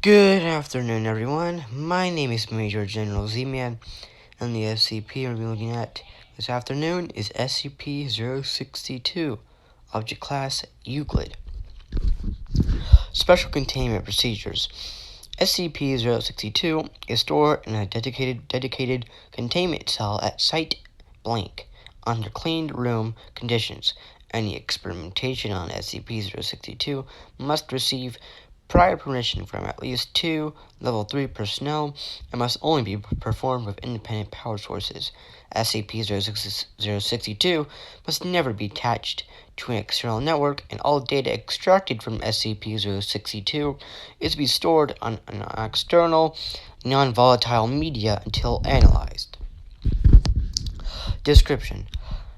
Good afternoon, everyone. My name is Major General Z-Man, and the SCP we're looking at this afternoon is SCP-062, Object Class Euclid. Special Containment Procedures. SCP-062 is stored in a dedicated containment cell at Site Blank under cleaned room conditions. Any experimentation on SCP-062 must receive prior permission from at least 2 Level 3 personnel and must only be performed with independent power sources. SCP-062 must never be attached to an external network, and all data extracted from SCP-062 is to be stored on an external, non-volatile media until analyzed. Description: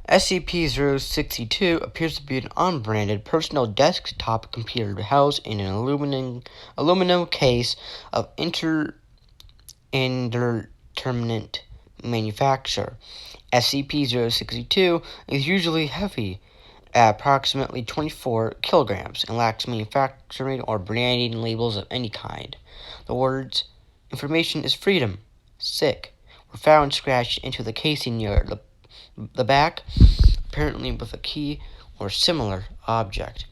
SCP-062 appears to be an unbranded personal desktop computer housed in an aluminum case of indeterminate manufacture. SCP-062 is usually heavy, at approximately 24 kilograms, and lacks manufacturing or branding labels of any kind. The words, "Information is freedom, sick," were found scratched into the casing near the back, apparently with a key or similar object.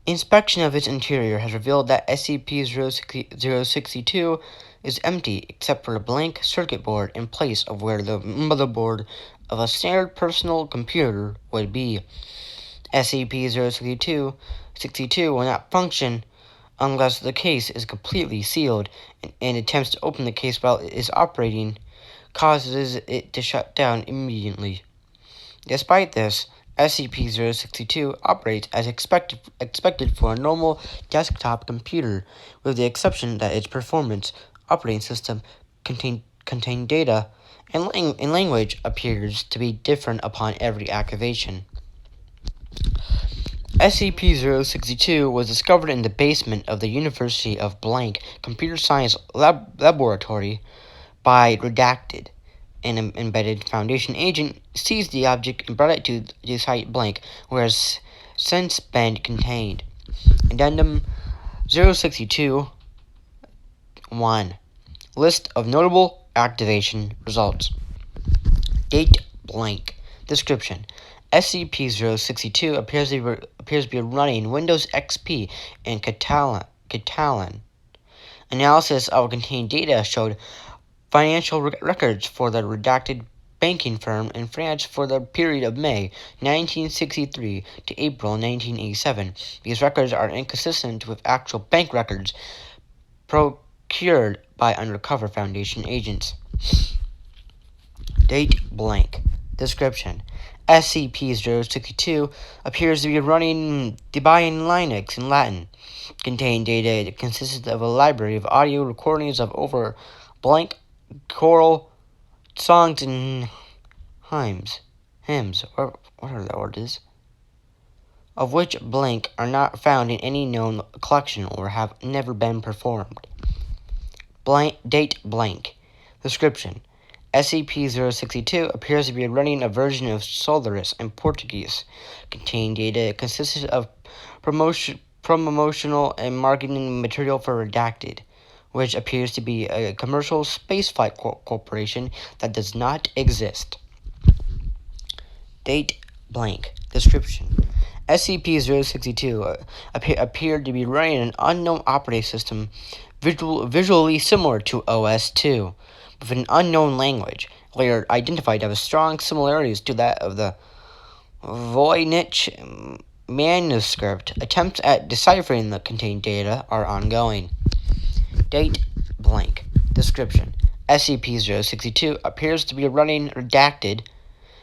Inspection of its interior has revealed that SCP-062 is empty except for a blank circuit board in place of where the motherboard of a standard personal computer would be. SCP-062 will not function unless the case is completely sealed, and attempts to open the case while it is operating causes it to shut down immediately. Despite this, SCP-062 operates as expected for a normal desktop computer, with the exception that its performance, operating system, contain data, and language appears to be different upon every activation. SCP-062 was discovered in the basement of the University of Blank Computer Science Laboratory by Redacted. An embedded Foundation agent seized the object and brought it to the Site Blank, where it has since been contained. Addendum 062 1. List of notable activation results. Date blank. Description: SCP-062 appears to be running Windows XP and Catalan. Analysis of contained data showed financial records for the redacted banking firm in France for the period of May 1963 to April 1987. These records are inconsistent with actual bank records procured by undercover Foundation agents. Date blank. Description: SCP-062 appears to be running Debian Linux in Latin. Contained data consists of a library of audio recordings of over blank choral songs and hymns, or whatever that word is, of which blank are not found in any known collection or have never been performed. Date blank. Description: SCP-062 appears to be running a version of Solaris in Portuguese. Contained data consisted of promotional and marketing material for Redacted, which appears to be a commercial spaceflight corporation that does not exist. Date blank. Description: SCP-062 appeared to be running an unknown operating system visually similar to OS2, with an unknown language, later identified as strong similarities to that of the Voynich manuscript. Attempts at deciphering the contained data are ongoing. Date blank. Description: SCP-062 appears to be running Redacted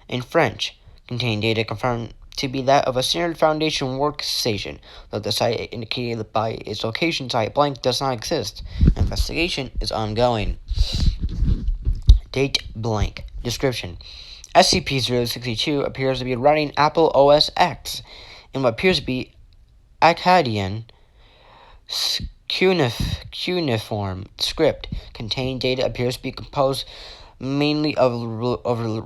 in French. Contained data confirmed to be that of a standard Foundation workstation, though the site indicated by its location Site Blank does not exist. Investigation is ongoing. Date blank. Description: SCP-062 appears to be running Apple OS X in what appears to be Akkadian cuneiform script. Contained data appears to be composed mainly of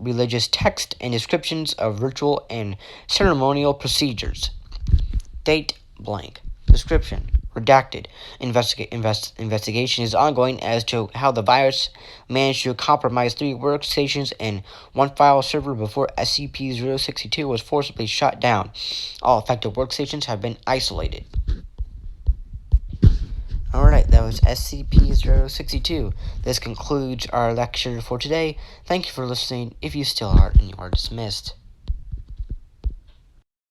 religious text and descriptions of ritual and ceremonial procedures. Date blank. Description: Redacted. Investigation is ongoing as to how the virus managed to compromise 3 workstations and 1 file server before SCP-062 was forcibly shut down. All affected workstations have been isolated. Alright, that was SCP-062. This concludes our lecture for today. Thank you for listening. If you still are, and you are dismissed.